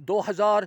2000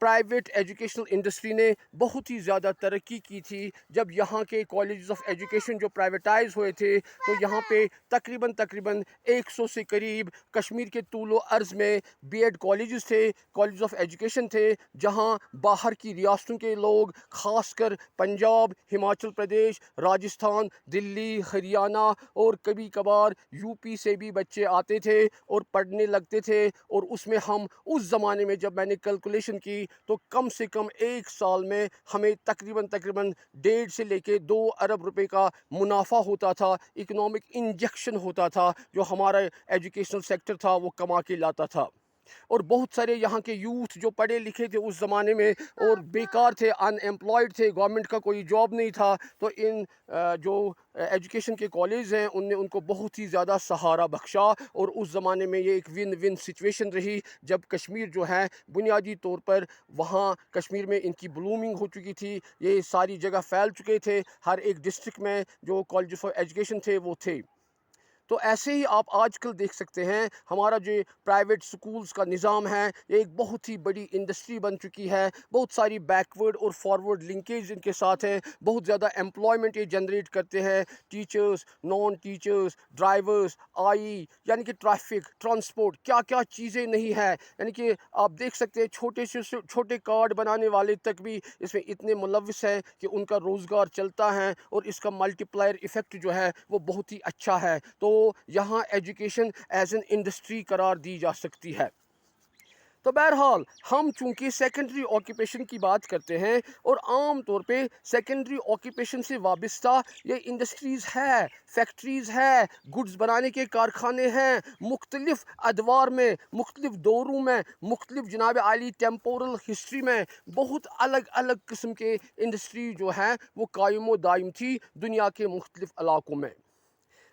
private educational industry نے بہت ہی زیادہ ترقی کی تھی جب یہاں کے کالجز آف ایجوکیشن جو پرائیویٹائز ہوئے تھے، تو یہاں پہ تقریباً 100 سے قریب کشمیر کے طول و عرض میں بی ایڈ کالجز تھے، کالجز آف ایجوکیشن تھے، جہاں باہر کی ریاستوں کے لوگ، خاص کر پنجاب، ہماچل پردیش، راجستھان، دلی، ہریانہ اور کبھی کبھار یو پی سے بھی بچے آتے تھے اور پڑھنے لگتے تھے۔ اور اس میں ہم اس زمانے میں جب میں نے کیلکولیشن کی تو کم سے کم ایک سال میں ہمیں تقریباً 1.5 سے لے کے 2 ارب روپے کا منافع ہوتا تھا، اکنامک انجیکشن ہوتا تھا جو ہمارا ایجوکیشنل سیکٹر تھا وہ کما کے لاتا تھا۔ اور بہت سارے یہاں کے یوتھ جو پڑھے لکھے تھے اس زمانے میں اور بیکار تھے، ان ایمپلائڈ تھے، گورنمنٹ کا کوئی جاب نہیں تھا، تو ان جو ایجوکیشن کے کالج ہیں ان نے ان کو بہت ہی زیادہ سہارا بخشا۔ اور اس زمانے میں یہ ایک ون ون سچویشن رہی جب کشمیر جو ہے بنیادی طور پر وہاں کشمیر میں ان کی بلومنگ ہو چکی تھی، یہ ساری جگہ پھیل چکے تھے، ہر ایک ڈسٹرکٹ میں جو کالج آف ایجوکیشن تھے وہ تھے۔ تو ایسے ہی آپ آج کل دیکھ سکتے ہیں ہمارا جو پرائیویٹ سکولز کا نظام ہے یہ ایک بہت ہی بڑی انڈسٹری بن چکی ہے، بہت ساری بیکورڈ اور فارورڈ لنکیج ان کے ساتھ ہے، بہت زیادہ ایمپلائمنٹ یہ جنریٹ کرتے ہیں، ٹیچرز، نان ٹیچرز، ڈرائیورز، یعنی کہ ٹریفک، ٹرانسپورٹ، کیا کیا چیزیں نہیں ہے، یعنی کہ آپ دیکھ سکتے ہیں چھوٹے سے چھوٹے کارڈ بنانے والے تک بھی اس میں اتنے ملوث ہیں کہ ان کا روزگار چلتا ہے اور اس کا ملٹی پلائر ایفیکٹ جو ہے وہ بہت ہی اچھا ہے۔ تو یہاں ایجوکیشن ایز این انڈسٹری قرار دی جا سکتی ہے۔ تو بہرحال ہم چونکہ سیکنڈری آکیپیشن کی بات کرتے ہیں اور عام طور پہ سیکنڈری آکیپیشن سے وابستہ یہ انڈسٹریز ہے، فیکٹریز ہے، گڈز بنانے کے کارخانے ہیں، مختلف ادوار میں، مختلف دوروں میں، مختلف جناب عالی ٹیمپورل ہسٹری میں بہت الگ الگ قسم کے انڈسٹری جو ہیں وہ قائم و دائم تھی دنیا کے مختلف علاقوں میں۔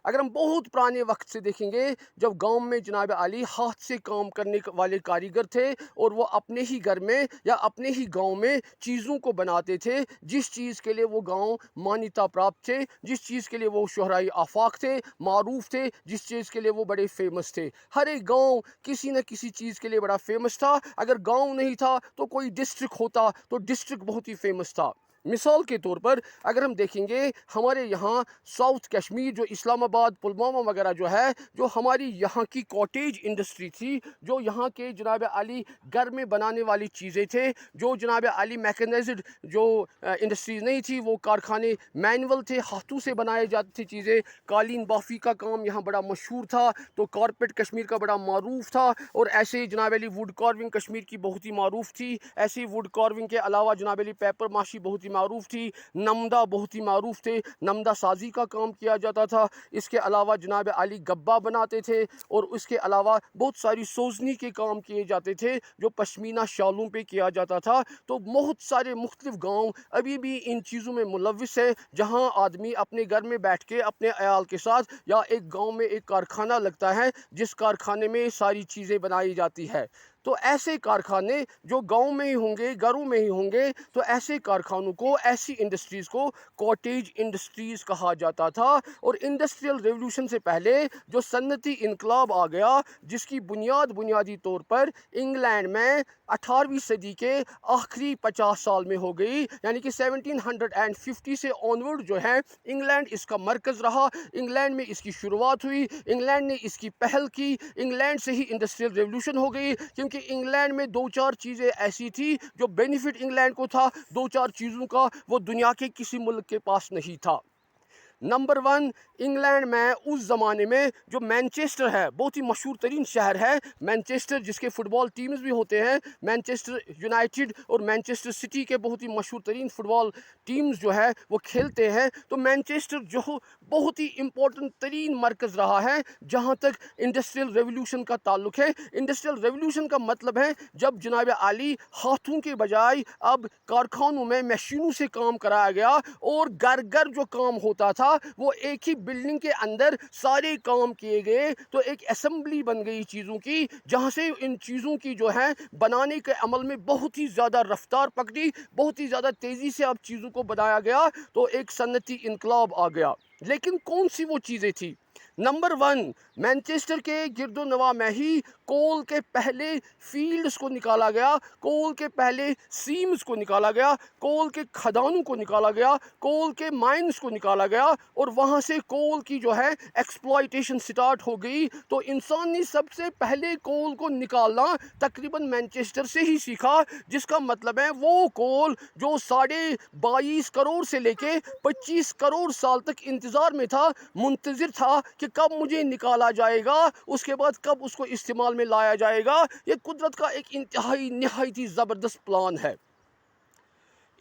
اگر ہم بہت پرانے وقت سے دیکھیں گے جب گاؤں میں جناب عالی ہاتھ سے کام کرنے والے کاریگر تھے اور وہ اپنے ہی گھر میں یا اپنے ہی گاؤں میں چیزوں کو بناتے تھے، جس چیز کے لیے وہ گاؤں مانیتا پراپت تھے، جس چیز کے لیے وہ شہرائی آفاق تھے، معروف تھے، جس چیز کے لیے وہ بڑے فیمس تھے۔ ہر ایک گاؤں کسی نہ کسی چیز کے لیے بڑا فیمس تھا، اگر گاؤں نہیں تھا تو کوئی ڈسٹرکٹ ہوتا تو ڈسٹرکٹ بہت ہی فیمس تھا۔ مثال کے طور پر اگر ہم دیکھیں گے ہمارے یہاں ساؤتھ کشمیر جو اسلام آباد، پلوامہ وغیرہ جو ہے، جو ہماری یہاں کی کاٹیج انڈسٹری تھی، جو یہاں کے جناب عالی گھر میں بنانے والی چیزیں تھے، جو جناب عالی میکنائزڈ جو انڈسٹریز نہیں تھی، وہ کارخانے مینول تھے، ہاتھوں سے بنائے جاتی تھی چیزیں، قالین بافی کا کام یہاں بڑا مشہور تھا، تو کارپیٹ کشمیر کا بڑا معروف تھا، اور ایسے ہی جناب علی ووڈ کارونگ کشمیر کی بہت ہی معروف تھی، ایسے ہی ووڈ کارونگ کے علاوہ جناب علی پیپر ماشی بہت ہی معروف تھی، نمدہ بہت ہی معروف تھے، نمدہ سازی کا کام کیا جاتا تھا، اس کے علاوہ جناب علی گبا بناتے تھے، اور اس کے علاوہ بہت ساری سوزنی کے کام کیے جاتے تھے جو پشمینہ شالوں پہ کیا جاتا تھا۔ تو بہت سارے مختلف گاؤں ابھی بھی ان چیزوں میں ملوث ہے، جہاں آدمی اپنے گھر میں بیٹھ کے اپنے عیال کے ساتھ، یا ایک گاؤں میں ایک کارخانہ لگتا ہے جس کارخانے میں ساری چیزیں بنائی جاتی ہے۔ تو ایسے کارخانے جو گاؤں میں ہی ہوں گے، گھروں میں ہی ہوں گے، تو ایسے کارخانوں کو، ایسی انڈسٹریز کو کاٹیج انڈسٹریز کہا جاتا تھا۔ اور انڈسٹریل ریولوشن سے پہلے جو صنعتی انقلاب آ گیا، جس کی بنیادی طور پر انگلینڈ میں 18ویں صدی کے آخری 50 سال میں ہو گئی، یعنی کہ 1750 سے آنورڈ جو ہے انگلینڈ اس کا مرکز رہا، انگلینڈ میں اس کی شروعات ہوئی، انگلینڈ نے اس کی پہل کی، انگلینڈ سے ہی انڈسٹریل ریولوشن ہو گئی، کیونکہ انگلینڈ میں 2-4 چیزیں ایسی تھی جو بینیفٹ انگلینڈ کو تھا، 2-4 چیزوں کا وہ دنیا کے کسی ملک کے پاس نہیں تھا۔ نمبر 1، انگلینڈ میں اس زمانے میں جو مینچسٹر ہے، بہت ہی مشہور ترین شہر ہے مینچسٹر، جس کے فٹ بال ٹیمز بھی ہوتے ہیں، مینچسٹر یونائٹڈ اور مینچسٹر سٹی کے بہت ہی مشہور ترین فٹ بال ٹیمز جو ہے وہ کھیلتے ہیں۔ تو مینچسٹر جو بہت ہی امپورٹنٹ ترین مرکز رہا ہے جہاں تک انڈسٹریل ریولوشن کا تعلق ہے۔ انڈسٹریل ریولوشن کا مطلب ہے جب جناب عالی ہاتھوں کے بجائے اب کارخانوں میں مشینوں سے کام کرایا گیا، اور گھر گھر جو کام ہوتا تھا وہ ایک ہی بلڈنگ کے اندر سارے کام کیے گئے، تو ایک اسمبلی بن گئی چیزوں کی، جہاں سے ان چیزوں کی جو ہے بنانے کے عمل میں بہت ہی زیادہ رفتار پکڑی، بہت ہی زیادہ تیزی سے اب چیزوں کو بنایا گیا، تو ایک صنعتی انقلاب آ گیا۔ لیکن کون سی وہ چیزیں تھی؟ نمبر 1، مینچسٹر کے گرد و نواح میں ہی کول کے پہلے فیلڈز کو نکالا گیا، کول کے پہلے سیمز کو نکالا گیا، کول کے کھدانوں کو نکالا گیا، کول کے مائنز کو نکالا گیا، اور وہاں سے کول کی جو ہے ایکسپلائٹیشن سٹارٹ ہو گئی۔ تو انسان نے سب سے پہلے کول کو نکالنا تقریباً مینچسٹر سے ہی سیکھا، جس کا مطلب ہے وہ کول جو 22.5 کروڑ سے لے کے 25 کروڑ سال تک انتظار میں تھا، منتظر تھا کہ کب مجھے نکالا جائے گا، اس کے بعد کب اس کو استعمال میں لایا جائے گا۔ یہ قدرت کا ایک انتہائی نہایت ہی زبردست پلان ہے،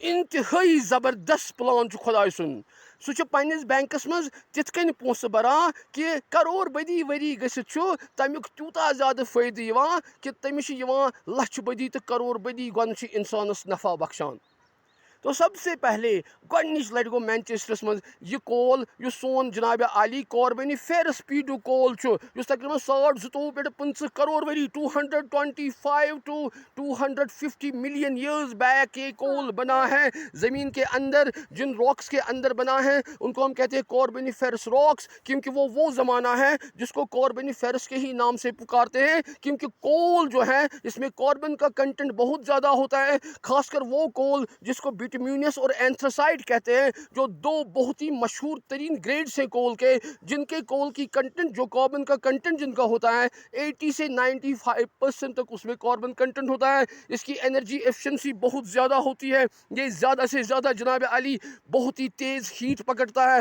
انتہائی زبردست پلان چھ خدائے سن۔ سہ چھ پننس بینکس مز تتھ کن پونسہ بران کہ کروڑ بدی وری گژھت چھ تمیک تیوتاہ زیادہ فائدہ یوان کہ تمس یوان لچھ بدی تو کروڑ بدی گۄڈٕ چھ انسانس نفع بخشان۔ تو سب سے پہلے گۄڈنچ لٹہ گو مینچسٹرس مز یہ کول یس سون جناب علی کاربنی فیرس پیڈو کول چھ، تقریباً 150 پہ 50 کروڑ وری 225 to 250 ملین ایئرز بیک یہ کول بنا ہے زمین کے اندر۔ جن راکس کے اندر بنا ہے ان کو ہم کہتے ہیں کاربنی فیرس راکس، کیونکہ وہ زمانہ ہے جس کو کاربنی فیرس کے ہی نام سے پکارتے ہیں، کیونکہ کول جو ہے اس میں کاربن کا کنٹینٹ بہت زیادہ ہوتا ہے، خاص کر وہ کول جس کو بیٹومینس اور اینتھرسائٹ کہتے ہیں، جو دو بہت ہی مشہور ترین گریڈز ہیں کول کے، جن کے کول کی کنٹینٹ جو کاربن کا کنٹینٹ جن کا ہوتا ہے 80 سے 95% تک اس میں کاربن کنٹینٹ ہوتا ہے۔ اس کی انرجی ایفیشنسی بہت زیادہ ہوتی ہے، یہ زیادہ سے زیادہ جناب علی بہت ہی تیز ہیٹ پکڑتا ہے۔